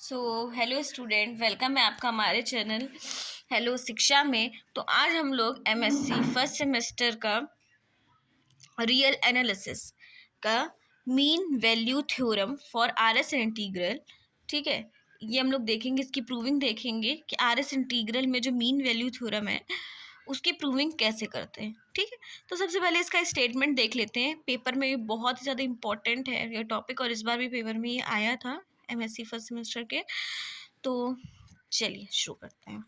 So hello student, welcome है आपका हमारे चैनल हेलो शिक्षा में। तो आज हम लोग एमएससी फर्स्ट सेमेस्टर का रियल एनालिसिस का mean value theorem for RS integral, ठीक है, ये हम लोग देखेंगे। इसकी प्रूविंग देखेंगे कि आरएस इंटीग्रल में जो मीन वैल्यू थ्योरम है उसकी प्रूविंग कैसे करते हैं, ठीक है। तो सबसे पहले इसका स्टेटमेंट देख लेते हैं। पेपर में ये बहुत ही ज़्यादा इंपॉर्टेंट है ये टॉपिक, और इस बार भी पेपर में ये आया था एमएससी फर्स्ट सेमेस्टर के। तो चलिए शुरू करते हैं।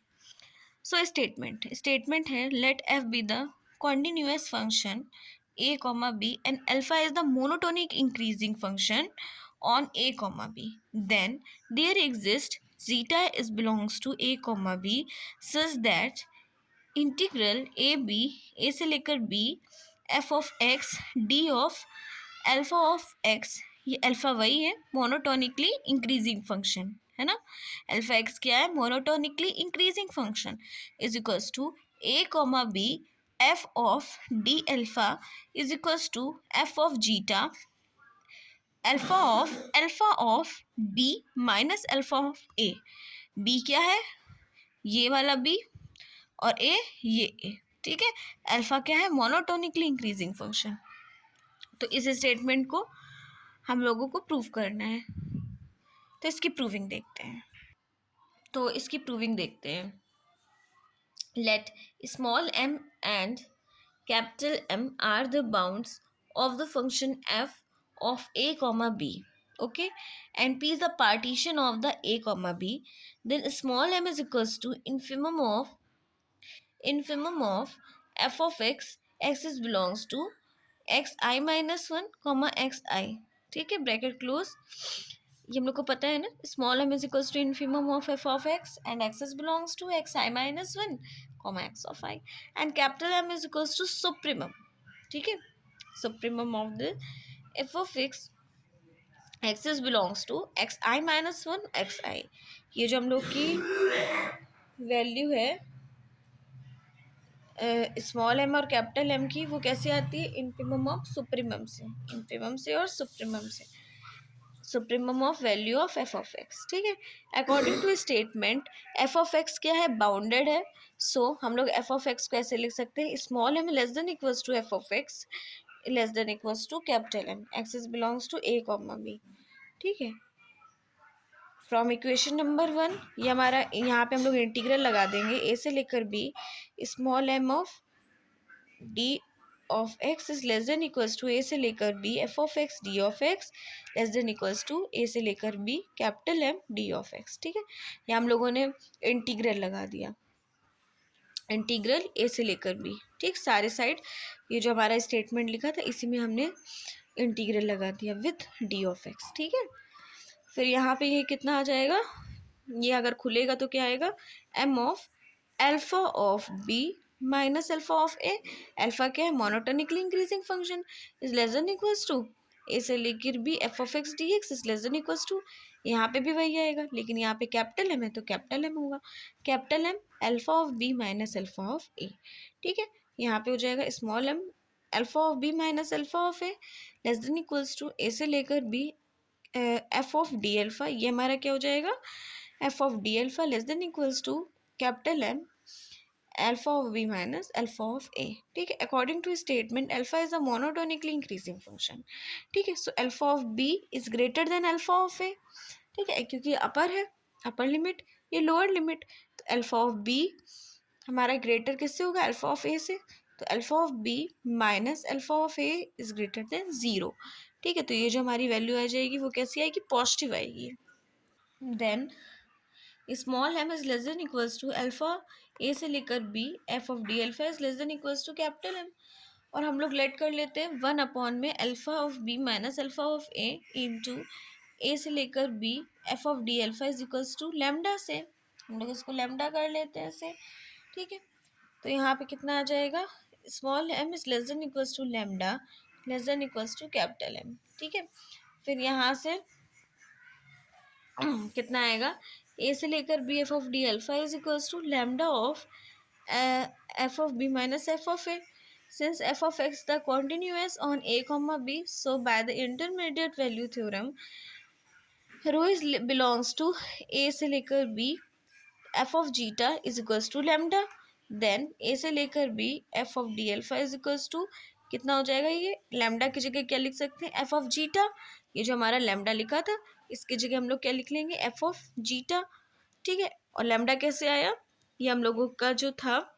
सो स्टेटमेंट है, let f be the continuous function a comma b and alpha is the monotonic increasing function on a comma b, then there exists zeta is belongs to a comma b such that integral A से लेकर B F of x D of alpha of X, ये alpha वही है monotonically increasing function है ना। Alpha x क्या है? Monotonically increasing function is equals to a comma b F of d alpha is equals to f of zeta alpha of b minus alpha of a. B क्या है? ये वाला B, और ए ये ए, ठीक है। अल्फा क्या है? Monotonically increasing function. तो इस स्टेटमेंट को हम लोगों को प्रूव करना है, तो इसकी प्रूविंग देखते हैं। Let small m and capital M are the bounds of the function f of a comma b, okay, and p is the partition of the a comma b, then small m is equals to infimum of f of x is belongs to X I minus one comma X I, ठीक है, bracket close. ये हम लोग को पता है ना, small M is equals to infimum of F of X and X is belongs to X I minus one comma X of I, and capital M is equals to supremum, ठीक है, supremum of the F of X X is belongs to X I minus one X I. ये जो हम लोग की value है small M और capital M की, वो कैसे आती है? इन्फिमम ऑफ सुप्रीमम से, इन्फिमम से और सुप्रीमम से, supremum of value of F of x, ठीक है। According to statement f of x क्या है? बाउंडेड है। सो हम लोग एफ ऑफ एक्स को ऐसे लिख सकते हैं, small m less than equals to f of x less than equals to capital M, x is belongs to a comma b, ठीक है। फ्रॉम इक्वेशन नंबर वन, ये हमारा यहाँ पे हम लोग इंटीग्रल लगा देंगे ए से लेकर b, small m of d of x is less than equals to a से लेकर B F of x D of x less than equals to a से लेकर b capital M d of x, ठीक है। यहाँ हम लोगों ने इंटीग्रल लगा दिया, इंटीग्रल ए से लेकर बी, ठीक, सारे साइड ये जो हमारा स्टेटमेंट लिखा था इसी में हमने इंटीग्रल लगा दिया विथ डी ऑफ एक्स, ठीक है। फिर यहाँ पे ये कितना आ जाएगा? ये अगर खुलेगा तो क्या आएगा? M of alpha of b minus alpha of a. Alpha क्या है? Monotonically increasing function is less than equals to a से लेकर B F of x d x is less than equals to, यहाँ पे भी वही आएगा, लेकिन यहाँ पे कैपिटल एम है तो कैपिटल एम होगा, capital M alpha of b minus alpha of a, ठीक है। यहाँ पे हो जाएगा small m alpha of b minus alpha of a less than equals to a से लेकर B F of d alpha, ये हमारा क्या हो जाएगा? F of d alpha less than equals to capital M alpha of b minus alpha of a, ठीक है। According to statement alpha is a monotonically increasing function, ठीक है। So alpha of b is greater than alpha of a, ठीक है, क्योंकि upper है, upper limit, ये lower limit, तो अल्फा ऑफ बी हमारा ग्रेटर किससे होगा? अल्फा ऑफ ए से, तो alpha of b minus alpha of a is greater than zero, ठीक है। तो ये जो हमारी वैल्यू आ जाएगी वो कैसी आएगी? पॉजिटिव आएगी। Then small M is less than equals to alpha a से लेकर B F of d alpha is less than equals to capital M, और हम लोग लेट कर लेते हैं वन अपॉन में alpha of b minus alpha of a into a से लेकर B F of d alpha is equals to lambda से, हम लोग इसको लेमडा कर लेते हैं ऐसे, ठीक है। तो यहाँ पे कितना आ जाएगा? Small M is less than equals to lambda less than equals to capital M, ठीक है। फिर यहाँ से कितना आएगा? ए से लेकर B F of d alpha is equals to lambda of F of b minus f of a, since f of x the continuous on a comma b, so by the intermediate value theorem rho is belongs to a से लेकर B, F of zeta is equals to lambda, then a से लेकर B F of d alpha is equals to कितना हो जाएगा, ये lambda की जगह क्या लिख सकते हैं, एफ ऑफ जीटा, ये जो हमारा लेमडा लिखा था इसकी जगह हम लोग क्या लिख लेंगे, एफ ऑफ जीटा। ठीक है, और लेमडा कैसे आया, ये हम लोगों का जो था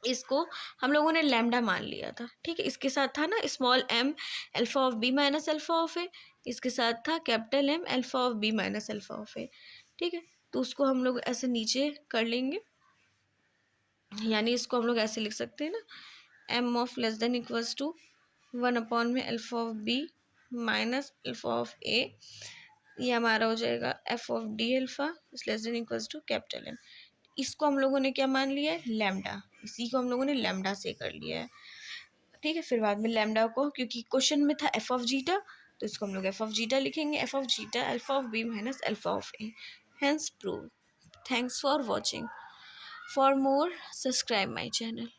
इसको हम लोगों ने लैम्डा मान लिया था। ठीक है, इसके साथ था ना small m alpha of b minus alpha of a, इसके साथ था capital M alpha of b minus alpha of a. ठीक है, तो उसको हम लोग ऐसे नीचे कर लेंगे, यानी इसको हम लोग ऐसे लिख सकते हैं ना, m of less than equals to 1 में alpha of b minus alpha of a, ये हमारा हो जाएगा f of d alpha less than equals to capital M. इसको हम लोगों ने क्या मान लिया है, लैम्डा, इसी को हम लोगों ने लैम्डा से कर लिया है। ठीक है, फिर बाद में लैम्डा को, क्योंकि क्वेश्चन में था एफ ऑफ जीटा, तो इसको हम लोग एफ ऑफ जीटा लिखेंगे, f of zeta alpha of b minus alpha of a, hence prove. Thanks for watching, for more subscribe my channel.